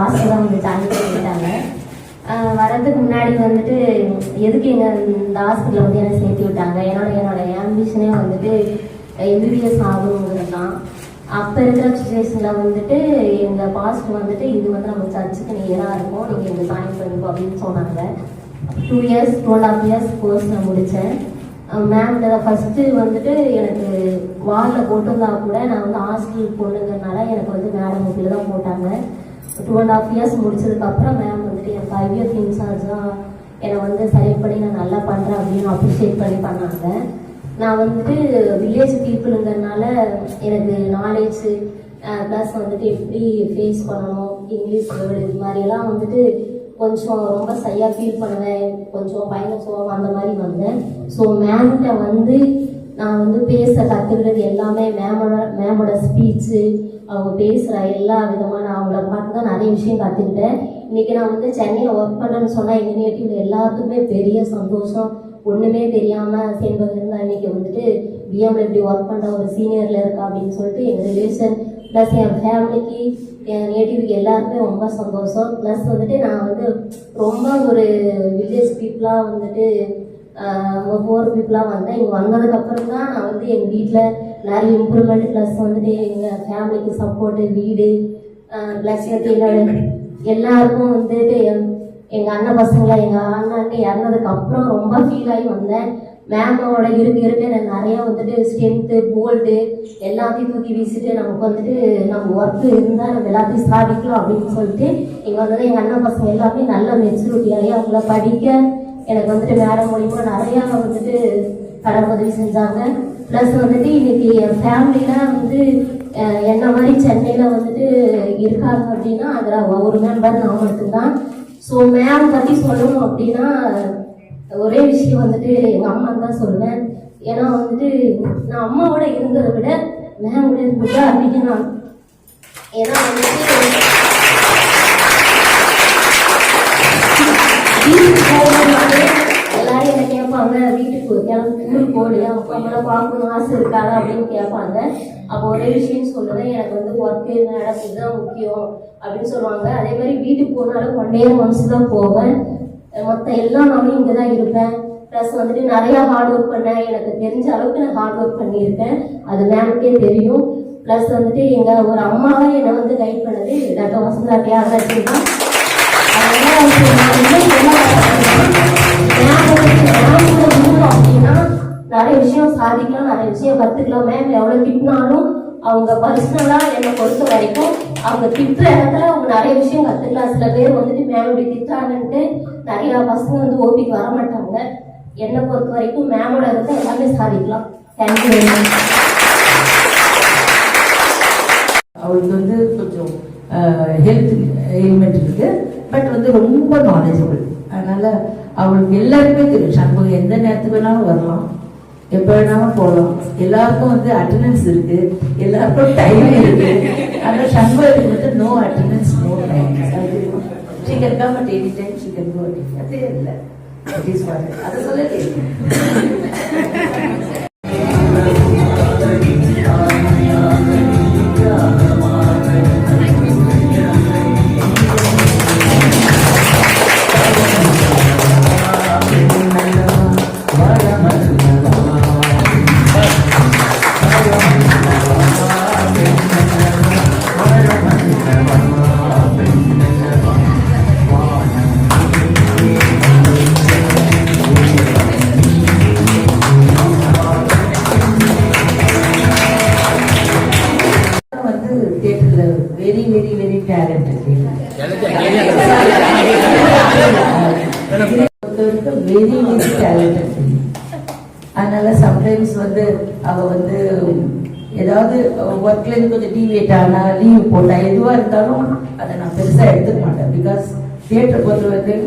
Last தான் வந்து join பண்ணிட்டாங்க. வரதுக்கு முன்னாடி வந்துட்டு எதுக்கு இந்த ஹாஸ்பிட்டலில் வந்து என்னை சேர்த்து விட்டாங்க, என்னோட ஆம்பிஷனே வந்துட்டு எம்பிபிஎஸ் ஆகணுங்கிறது தான். அப்போ இருக்கிற சுச்சுவேஷனில் வந்துட்டு எங்கள் பாஸ்ட் வந்துட்டு இது வந்து நம்ம சர்ச்சுக்கு நியராக இருக்கும், நீங்கள் இங்கே ஜாயின் பண்ணிக்கோ அப்படின்னு சொன்னாங்க. 2 years 2.5 years கோர்ஸ் நான் முடித்தேன். மேம் ஃபஸ்ட்டு வந்துட்டு எனக்கு வாலில் போட்டிருந்தா கூட நான் வந்து ஹாஸ்டல் பொண்ணுங்கிறதுனால எனக்கு வந்து மேடம் இதில் தான் போட்டாங்க. 2.5 years முடிச்சதுக்கப்புறம் மேம் வந்துட்டு எனக்கு IVF இன்சார்ஜாக என்னை வந்து செலக்ட் பண்ணி நான் நல்லா பண்ணுறேன் அப்படின்னு அப்ரிஷியேட் பண்ணாங்க. நான் வந்துட்டு வில்லேஜ் பீப்புளுங்கிறதுனால எனக்கு நாலேஜு ப்ளஸ் வந்துட்டு எப்படி ஃபேஸ் பண்ணணும், இங்கிலீஷ் வேர்டு இது மாதிரியெல்லாம் வந்துட்டு கொஞ்சம் ரொம்ப சையாக ஃபீல் பண்ணுவேன், கொஞ்சம் பயணம் சோகம் அந்த மாதிரி வந்தேன். ஸோ மேம்கிட்ட வந்து நான் வந்து பேச கற்றுக்கிறது எல்லாமே மேமோட ஸ்பீச்சு, அவங்க பேசுகிற எல்லா விதமான அவங்கள பார்த்து தான் நிறைய விஷயம் கற்றுக்கிட்டேன். இன்றைக்கி நான் வந்து சென்னையில் ஒர்க் பண்ணுறேன்னு சொன்னால் எங்கள் நேட்டிவ் எல்லாத்துக்குமே பெரிய சந்தோஷம். ஒன்றுமே தெரியாமல் சேர்ந்தவங்க இருந்தால் இன்றைக்கி வந்துட்டு பிஎம்ல இப்படி ஒர்க் பண்ணுற ஒரு சீனியரில் இருக்கா அப்படின்னு சொல்லிட்டு எங்கள் ரிலேஷன் ப்ளஸ் என் ஃபேமிலிக்கு என் நேட்டிவ்க்கு எல்லாருக்குமே ரொம்ப சந்தோஷம். ப்ளஸ் வந்துட்டு நான் வந்து ரொம்ப ஒரு வில்லேஜ் பீப்புளாக வந்துட்டு போர் பீப்புளாக வந்தேன். இங்கே வந்ததுக்கப்புறம் தான் நான் வந்து எங்கள் வீட்டில் நிறைய இம்ப்ரூவ்மெண்ட் ப்ளஸ் வந்துட்டு எங்கள் ஃபேமிலிக்கு சப்போர்ட்டு, வீடு ப்ளஸ் என்னோட எல்லாருக்கும் வந்துட்டு எங்கள் அண்ணன் பசங்களை எங்கள் அண்ணான்ட்டு இறந்ததுக்கப்புறம் ரொம்ப ஃபீல் ஆகி வந்தேன். மேமோட இருக்க எனக்கு நிறையா வந்துட்டு ஸ்ட்ரென்த்து, போல்டு எல்லாத்தையும் தூக்கி வீசிட்டு நமக்கு வந்துட்டு நம்ம ஒர்க்கு இருந்தால் நம்ம எல்லாத்தையும் சாதிக்கலாம் அப்படின்னு சொல்லிட்டு இங்கே வந்தது எங்கள் அண்ணன் பசங்க எல்லாமே நல்ல மெச்சூரிட்டியாகி அவங்கள படிக்க எனக்கு வந்துட்டு மேடம் மூலிமா நிறையா வந்துட்டு கடன் உதவி செஞ்சாங்க. ப்ளஸ் வந்துட்டு இன்னைக்கு என் ஃபேமிலியில் வந்து என்ன மாதிரி சென்னையில் வந்துட்டு இருக்காங்க அப்படின்னா அதில் ஒரு மெம்பர் நான் மட்டும்தான். ஸோ மேம் பற்றி சொல்லணும் அப்படின்னா ஒரே விஷயம் வந்துட்டு எங்கள் அம்மா தான் சொல்லுவேன். ஏன்னா வந்துட்டு நான் அம்மாவோட இருந்ததை விட மேமோட இருந்தது அதிகம் நான். ஏன்னா வந்துட்டு எல்லாரும் என்ன கேட்பாங்க, வீட்டுக்கு ஊருக்கு போடியா அவங்கள பார்க்கணும் ஆசை இருக்காது அப்படின்னு கேட்பாங்க. அப்போ ஒரே விஷயம் சொல்லுவேன், எனக்கு வந்து ஒர்க்கு மேடம் இதுதான் முக்கியம் அப்படின்னு சொல்லுவாங்க. அதே மாதிரி வீட்டுக்கு போனாலும் 1 day once தான் போவேன். மற்ற எல்லா நாளும் இங்கே தான் இருப்பேன். ப்ளஸ் வந்துட்டு நிறையா ஹார்ட் ஒர்க் பண்ணேன். எனக்கு தெரிஞ்ச அளவுக்கு நான் ஹார்ட் ஒர்க் பண்ணியிருக்கேன், அது மேமுக்கே தெரியும். ப்ளஸ் வந்துட்டு எங்கள் ஒரு அம்மாவை என்னை வந்து கைட் பண்ணது டாக்டர் வசந்தா தியாகராஜன் தான். அப்படின்னா நிறைய விஷயம் சாதிக்கலாம், நிறைய விஷயம் கற்றுக்கலாம். மேம் எவ்வளோ திட்டினாலும் அவங்க பர்சனலாக என்னை பொறுத்த வரைக்கும் அவங்க திட்டுற இடத்துல அவங்க நிறைய விஷயம் கற்றுக்கலாம். சில பேர் வந்துட்டு மேம் இப்படி திட்டாங்கன்ட்டு நிறையா பசங்க வந்து ஓபிக்கு வர மாட்டாங்க. என்னை பொறுத்த வரைக்கும் மேமோட இருந்தால் எல்லாமே சாதிக்கலாம். Thank you very much. அவளுக்கு வந்து கொஞ்சம் ஹெல்த் எலிமெண்ட் இருக்கு, பட் வந்து ரொம்ப நாலேஜபிள். அதனால அவளுக்கு எல்லாருமே தெரியும் சண்முகம் எந்த நேரத்துக்கு வேணாலும் வரலாம், எப்போ வேணாலும் போகலாம். எல்லாருக்கும் வந்து அட்டண்டன்ஸ் இருக்கு, எல்லாருக்கும் டைம் இருக்கு. ஆனால் சண்முகத்துக்கு மட்டும் no attendance, no time. she can come at any time, she can go at any time. அதே இல்லை, அதை சொல்ல very talented. Very talented. அதனால சம்டைம்ஸ் வந்து அவ வந்து ஏதாவது ஒர்க்ல இருந்து கொஞ்சம் டிவியேட் ஆனா, லீவ் போட்டா, எதுவா இருந்தாலும் அதை நான் பெருசா எடுத்துக்க மாட்டேன். பிகாஸ் தியேட்டர் பொறுத்த வரைக்கும்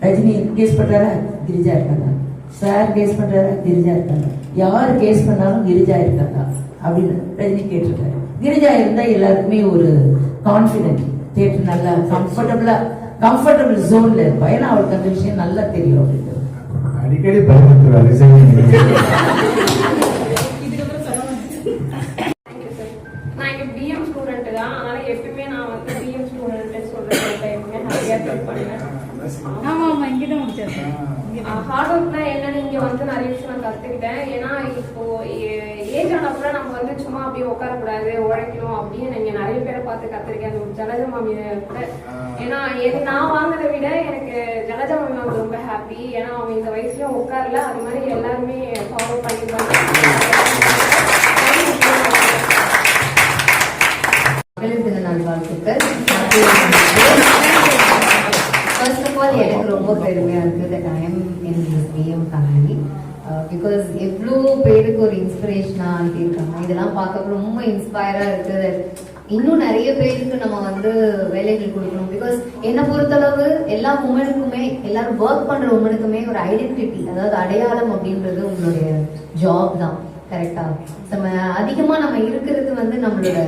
ரஜினி கேஸ் பண்றாரா, கிரிஜா இருக்காங்க. சார் கேஸ் பண்றாரா, கிரிஜா இருக்காங்க. யார் கேஸ் பண்ணாலும் கிரிஜா இருக்காங்க அப்படின்னு ரஜினி கேட்டிருக்காரு. கிரிஜா இருந்தா எல்லாருக்குமே ஒரு கான்பிடென்ட், தியேட்டர் நல்லா கம்ஃபர்டபுள் ஜோன்ல இருப்பா. ஏன்னா அவளுக்கு அந்த விஷயம் நல்லா தெரியும் அப்படின்னு அடிக்கடி பயன்படுத்துவார். நான் இங்க பிஎம் ஸ்டூடெண்ட் தான், அதனால எப்பயுமே நான் நான் வந்து பிஎம் ஸ்டூடெண்ட் சொல்றேன் எப்பவுமே ஹாப்பியா ஃபீல் பண்ணேன். ஆமா ஆமா இங்கதான் முடிச்சது. ஹார்ட் ஒர்க்னா என்னன்னு இங்க வந்து நிறைய விஷயம் நான் கத்துக்கிட்டேன். ஏன்னா இப்போ ஏஜ் ஆனப்ப நம்ம வந்து சும்மா அப்படியே உட்காரக்கூடாது, உழைக்கணும் அப்படின்னு நீங்க நிறைய பேரை பார்த்து கத்துருக்கேன். அந்த ஜலஜா மாமியை கூட, ஏன்னா நான் வாங்கினதை விட எனக்கு ஜலஜா மாமி வந்து ரொம்ப ஹாப்பி. ஏன்னா அவங்க இந்த வயசுல உட்காரல, அது மாதிரி எல்லாருமே ஃபாலோ பண்ணிருக்காங்க. மகளிர் தின நல்வாழ்த்துக்கள். ஃபர்ஸ்ட் ஆஃப் ஆல் எனக்கு ரொம்ப பெருமையா இருக்கு that I am in this BM family. Because எவ்வளோ பேருக்கு ஒரு இன்ஸ்பிரேஷனா இருக்காங்க. இதெல்லாம் பார்க்க ரொம்ப இன்ஸ்பயரா இருக்குது. இன்னும் நிறைய பேருக்கு நம்ம வந்து வேலைகள் கொடுக்கணும். பிகாஸ் என்னை பொறுத்தளவு எல்லா உமனுக்குமே, எல்லாரும் ஒர்க் பண்ற உமனுக்குமே ஒரு ஐடென்டிட்டி, அதாவது அடையாளம் அப்படின்றது உங்களுடைய ஜாப் தான். கரெக்டா? நம்ம அதிகமா நம்ம இருக்கிறது வந்து நம்மளோட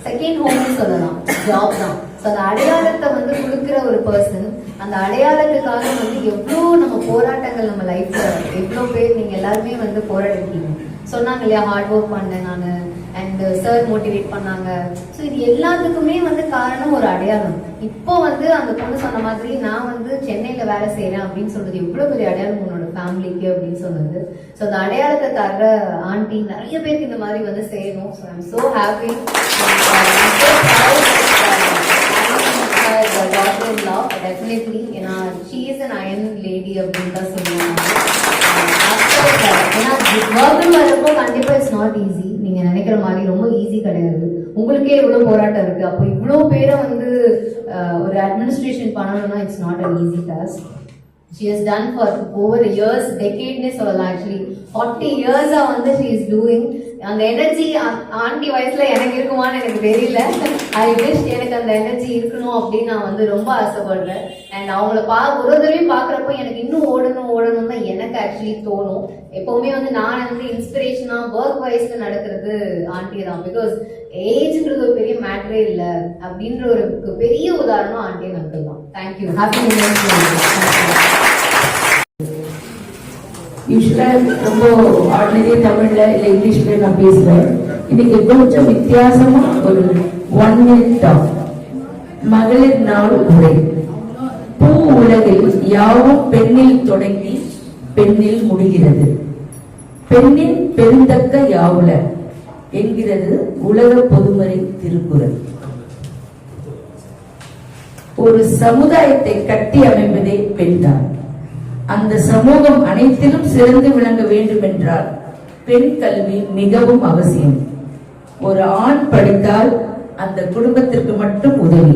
செகண்ட் ஹோம்னு சொல்லலாம், ஜாப் தான். ஸோ அந்த அடையாளத்தை வந்து கொடுக்குற ஒரு பர்சன், அந்த அடையாளத்துக்காக வந்து எவ்வளோ நம்ம போராட்டங்கள் நம்ம லைஃப்ல, எவ்வளோ பேர் நீங்க எல்லாருமே வந்து போராடிருக்கீங்க. சொன்னாங்க இல்லையா, ஹார்ட் ஒர்க் பண்ணேன் நான், அண்ட் சார் மோட்டிவேட் பண்ணாங்க. ஸோ இது எல்லாத்துக்குமே வந்து காரணம் ஒரு அடையாளம். இப்போ வந்து அந்த பொண்ணு சொன்ன மாதிரி நான் வந்து சென்னையில வேலை செய்யறேன் அப்படின்னு சொல்றது எவ்வளவு பெரிய அடையாளம் உன்னோட ஃபேமிலிக்கு அப்படின்னு சொன்னது. ஸோ அந்த அடையாளத்தை தர்ற ஆண்டி நிறைய பேருக்கு இந்த மாதிரி வந்து செய்யணும். So I'm so happy. daughter-in-law definitely, ஏன்னா she is an iron lady அப்படின்னு தான் சொல்லுவாங்க. ஏன்னா ஒர்க் வரப்போ கண்டிப்பா இட்ஸ் நாட் ஈஸி. நீங்க நினைக்கிற மாதிரி ரொம்ப ஈஸி கிடையாது. உங்களுக்கே எவ்வளவு போராட்டம் இருக்கு. அப்போ இவ்வளவு பேரை வந்து ஒரு அட்மினிஸ்ட்ரேஷன் பண்ணணும்னா it's not an easy task. She has done for over years, decade ne சொல்லலாம். Actually 40 years வந்து she is doing. அந்த எனர்ஜி ஆண்டி வயசுல எனக்கு இருக்குமான்னு எனக்கு தெரியல. ஐ விஷ் எனக்கு அந்த எனர்ஜி இருக்கணும் அப்படின்னு நான் வந்து ரொம்ப ஆசைப்படுறேன். அண்ட் அவங்கள ஒரு தடவையும் பாக்குறப்போ எனக்கு இன்னும் ஓடணும் தான் எனக்கு ஆக்சுவலி தோணும். எப்பவுமே வந்து நான் வந்து இன்ஸ்பிரேஷனா ஒர்க் வைஸ்ல நடக்கிறது ஆண்டி தான். பிகாஸ் ஏஜ்ன்றது ஒரு பெரிய மேட்டரே இல்ல அப்படின்ற ஒரு பெரிய உதாரணம் ஆண்டி அங்கிள் தான். தேங்க்யூ. Happy new year. யூஸ்வலா ரொம்ப ஆர்டினரியா தமிழ்ல இல்ல இங்கிலீஷ்ல நான் பேசுறேன். இன்னைக்கு கொஞ்சம் வித்தியாசமா ஒரு 1 minute டாக். மகளிர் நாள் உரை. பூ உலகில் யாவும் பெண்ணில் தொடங்கி பெண்ணில் முடிகிறது. பெண்ணின் பெருந்தக்க யாவுல என்கிறது உலக பொதுமறை திருக்குறள். ஒரு சமுதாயத்தை கட்டி அமைப்பதே பெண்தான். அந்த சமூகம் அனைத்திலும் சிறந்து விளங்க வேண்டும் என்றால் பெண் கல்வி மிகவும் அவசியம். ஒரு ஆண் படித்தால் அந்த குடும்பத்திற்கு மட்டும் உதவி.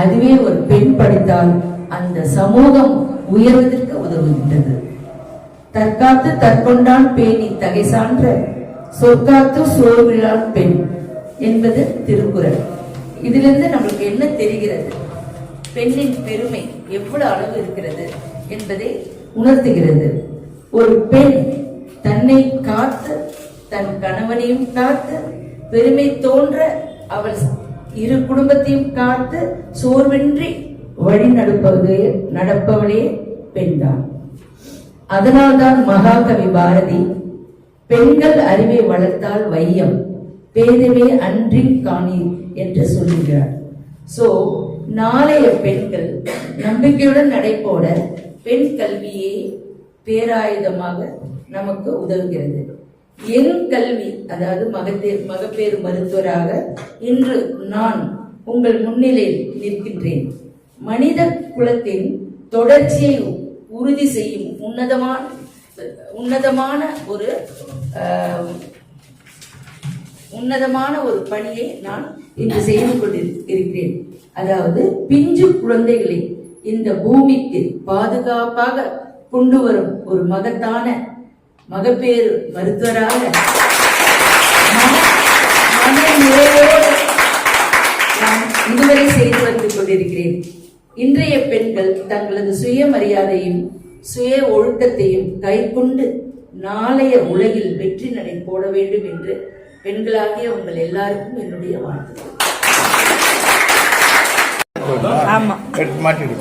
அதுவே ஒரு பெண் படித்தால் அந்த சமூகம் உயர்வதற்கு உதவுகின்றது. தற்காத்து தற்கொண்டான் பேணி தகை சான்ற சொற்காத்து சோர்விழான் பெண் என்பது திருக்குறள். இதிலிருந்து நம்மளுக்கு என்ன தெரிகிறது? பெண்ணின் பெருமை எவ்வளவு அளவு இருக்கிறது என்பதை உணர்த்துகிறது. ஒரு பெண் தன்னை காத்து தன் கணவனையும் காத்து பெருமை தோன்ற அவள் இரு குடும்பத்தையும் காத்து சோர்வின்றி வழி நடப்பவளே பெண்தான். அதனால்தான் மகாகவி பாரதி பெண்கள் அறிவை வளர்த்தால் வையம் பேதவே அன்றி காணி என்று சொல்லுகிறார். சோ நாளைய பெண்கள் நம்பிக்கையுடன் நடைபோட பெண் கல்வியே பேராயுதமாக நமக்கு உதவுகிறது. என் கல்வி, அதாவது மகப்பேறு மருத்துவராக இன்று நான் உங்கள் முன்னிலையில் நிற்கின்றேன். மனித குலத்தின் தொடர்ச்சியை உறுதி செய்யும் உன்னதமான ஒரு பணியை நான் இன்று செய்து கொண்டிருக்கிறேன். அதாவது பிஞ்சு குழந்தைகளை இந்த பூமிக்கு பாதுகாப்பாக கொண்டு வரும் ஒரு மகத்தான மகப்பேறு மருத்துவராக மன நிறைவோடு நான் இதுவரை செய்து வந்து கொண்டிருக்கிறேன். இன்றைய பெண்கள் தங்களது சுயமரியாதையும் சுய ஒழுக்கத்தையும் கைக்கொண்டு நாளைய உலகில் வெற்றி நடை போட வேண்டும் என்று பெண்களாகிய உங்கள் எல்லாருக்கும் என்னுடைய வாழ்த்துக்கள். ஆமா மாட்டிடு.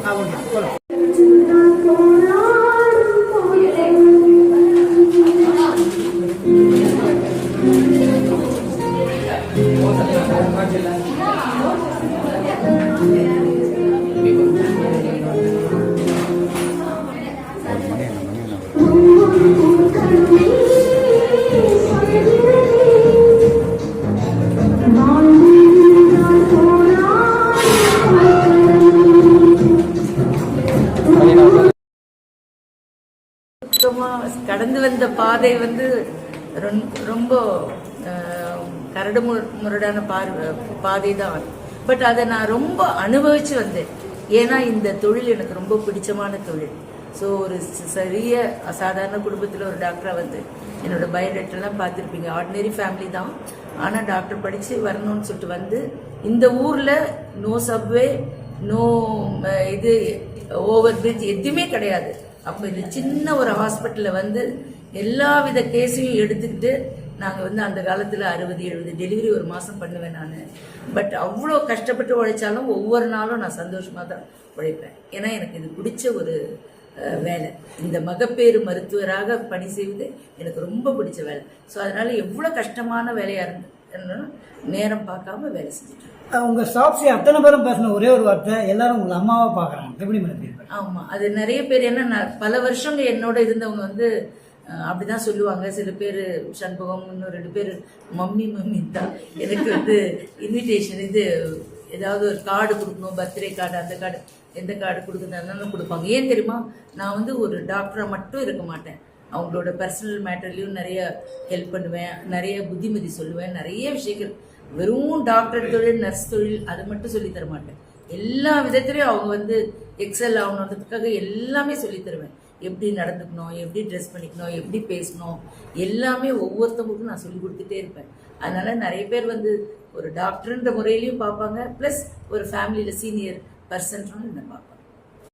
கடந்து வந்த பாதை வந்து ரொம்ப கரடு முரடான பாதை தான். பட் அதை நான் ரொம்ப அனுபவிச்சு வந்தேன். ஏன்னா இந்த தொழில் எனக்கு ரொம்ப பிடிச்சமான தொழில். ஸோ ஒரு சரிய அசாதாரண குடும்பத்தில் ஒரு டாக்டராக வந்து என்னோட பயோடேட்டெல்லாம் பார்த்துருப்பீங்க. ஆர்டினரி ஃபேமிலி தான், ஆனால் டாக்டர் படித்து வரணும்னு சொல்லிட்டு வந்து இந்த ஊரில் நோ சப்வே, நோ இது ஓவர் பிரிட்ஜ் எதுவுமே கிடையாது. அப்போ இந்த சின்ன ஒரு ஹாஸ்பிட்டலில் வந்து எல்லா வித கேஸையும் எடுத்துக்கிட்டு நாங்கள் வந்து அந்த காலத்தில் 60-70 டெலிவரி ஒரு மாதம் பண்ணுவேன் நான். பட் அவ்வளோ கஷ்டப்பட்டு உழைச்சாலும் ஒவ்வொரு நாளும் நான் சந்தோஷமாக தான் உழைப்பேன். ஏன்னா எனக்கு இது பிடிச்ச ஒரு வேலை. இந்த மகப்பேறு மருத்துவராக பணி செய்வது எனக்கு ரொம்ப பிடிச்ச வேலை. ஸோ அதனால எவ்வளோ கஷ்டமான வேலையாக இருந்தாலும் நேரம் பார்க்காம வேலை செஞ்சுட்டு. உங்க ஸ்டாஃப்ஸ் அத்தனை பேரும் பேசின ஒரே ஒரு வார்த்தை, எல்லாரும் உங்களை அம்மாவா பாக்குறாங்க. எப்படி மேடம்? ஆமா, அது நிறைய பேர் என்ன பல வருஷங்க என்னோட இருந்தவங்க வந்து அப்படிதான் சொல்லுவாங்க. சில பேர் சண்பகம், இன்னும் 2 பேர் மம்மி தான். எனக்கு வந்து இன்விடேஷன் இது ஏதாவது ஒரு கார்டு கொடுக்கணும், பர்த்டே கார்டு, அந்த கார்டு, எந்த கார்டு கொடுக்குறதுனாலும் கொடுப்பாங்க. ஏன் தெரியுமா, நான் வந்து ஒரு டாக்டரை மட்டும் இருக்க மாட்டேன். அவங்களோட பர்சனல் மேட்டர்லையும் நிறைய ஹெல்ப் பண்ணுவேன், நிறைய புத்திமதி சொல்லுவேன், நிறைய விஷயங்கள். வெறும் டாக்டர் தொழில், நர்ஸ் தொழில் அது மட்டும் சொல்லி தர மாட்டேன். எல்லா விதத்திலையும் அவங்க வந்து எக்ஸல் ஆகணுன்றதுக்காக எல்லாமே சொல்லி தருவேன். எப்படி நடந்துக்கணும், எப்படி ட்ரெஸ் பண்ணிக்கணும், எப்படி பேசணும், எல்லாமே ஒவ்வொருத்தவங்களுக்கும் நான் சொல்லி கொடுத்துட்டே இருப்பேன். அதனால நிறைய பேர் வந்து ஒரு டாக்டர்ன்ற முறையிலையும் பார்ப்பாங்க, பிளஸ் ஒரு ஃபேமிலியில சீனியர் பர்சன்ட்டும் என்ன பார்ப்பாங்க.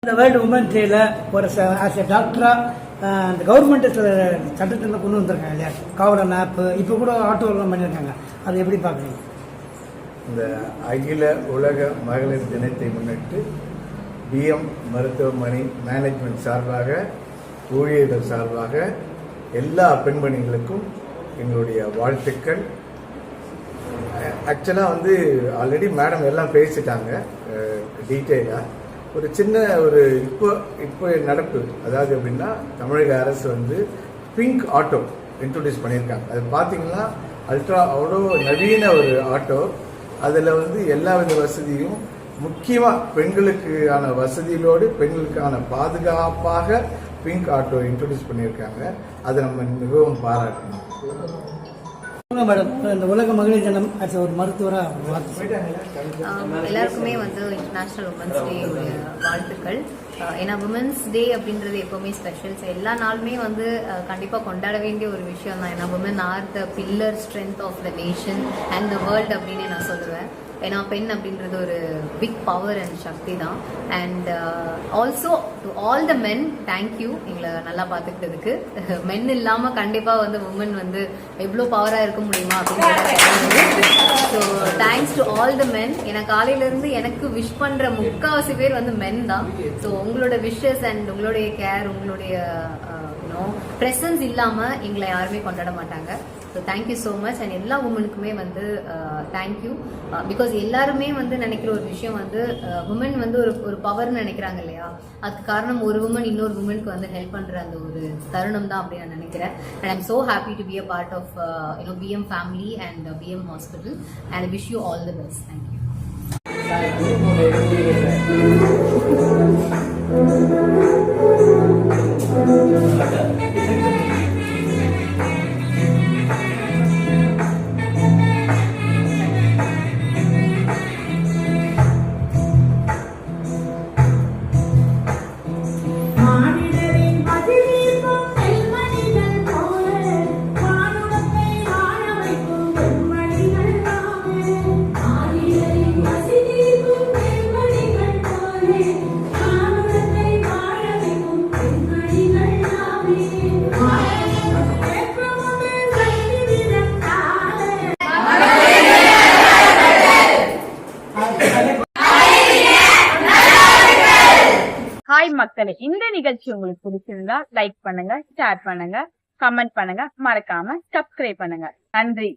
இந்த வேர்ல்டு உமன் டேல ஒரு ஆஸ் எ டாக்டரா இந்த கவர்மெண்ட் சில சட்டத்தில் கொண்டு வந்திருக்காங்க இல்லையா, காவலன் ஆப், இப்போ கூட ஆட்டோலாம் பண்ணியிருக்காங்க. அதை எப்படி பார்க்குறீங்க? இந்த அகில உலக மகளிர் தினத்தை முன்னிட்டு பிஎம் மருத்துவமனை மேனேஜ்மெண்ட் சார்பாக, ஊழியர்கள் சார்பாக எல்லா பெண்மணிகளுக்கும் எங்களுடைய வாழ்த்துக்கள். ஆக்சுவலாக வந்து ஆல்ரெடி மேடம் எல்லாம் பேசிட்டாங்க டீட்டெயிலாக. ஒரு சின்ன ஒரு இப்போ நடப்பு, அதாவது எப்படின்னா தமிழக அரசு வந்து பிங்க் ஆட்டோ இன்ட்ரோடியூஸ் பண்ணியிருக்காங்க. அது பார்த்தீங்கன்னா அவ்வளோ நவீன ஒரு ஆட்டோ. அதில் வந்து எல்லா வித வசதியும், முக்கியமாக பெண்களுக்கான வசதிகளோடு பெண்களுக்கான பாதுகாப்பாக பிங்க் ஆட்டோ இன்ட்ரோடியூஸ் பண்ணியிருக்காங்க. அதை நம்ம மிகவும் பாராட்டணும். மேடம், இந்த உலக மகளிர் தினம் ஒரு மருத்துவராக எல்லாருக்குமே வந்து இன்டர்நேஷனல் உமன்ஸ் டே வாழ்த்துக்கள். ஏன்னா உமன்ஸ் டே அப்படின்றது எப்பவுமே ஸ்பெஷல். ஸோ எல்லா நாளுமே வந்து கண்டிப்பாக கொண்டாட வேண்டிய ஒரு விஷயம் தான். ஏன்னா woman are the pillar strength of the nation and the world அப்படின்னு நான் சொல்லுவேன். ஏன்னா பெண் அப்படின்றது ஒரு பிக் பவர் அண்ட் சக்தி தான். And also to all the men, thank you எங்களை நல்லா பார்த்துக்கிட்டதுக்கு. மென் இல்லாமல் கண்டிப்பாக வந்து உமன் வந்து எவ்வளோ பவராக இருக்க முடியுமா அப்படின்னு. So thanks to all the men. ஏன்னா காலையிலேருந்து எனக்கு விஷ் பண்ணுற முக்கால்வாசி பேர் வந்து மென் தான். ஸோ உங்களோட விஷஸ் அண்ட் உங்களுடைய கேர், உங்களுடைய ப்ரெசன்ஸ் இல்லாமல் எங்களை யாருமே கொண்டாட மாட்டாங்க. So thank you so much. And எல்லா உமனுக்குமே வந்து தேங்க்யூ. பிகாஸ் எல்லாருமே வந்து நினைக்கிற ஒரு விஷயம் வந்து உமன் வந்து ஒரு பவர்னு நினைக்கிறாங்க இல்லையா, அதுக்கு காரணம் ஒரு உமன் இன்னொரு உமனுக்கு வந்து ஹெல்ப் பண்ணுற அந்த ஒரு தருணம் தான் அப்படின்னு நான் நினைக்கிறேன். And I'm so happy to be a part of PM family and PM hospital. And I wish you all the best. Thank you. Hi மக்களே, இந்த நிகழ்ச்சி உங்களுக்கு பிடிச்சிருந்தா லைக் பண்ணுங்க, ஷேர் பண்ணுங்க, கமெண்ட் பண்ணுங்க, மறக்காம சப்ஸ்கிரைப் பண்ணுங்க. நன்றி.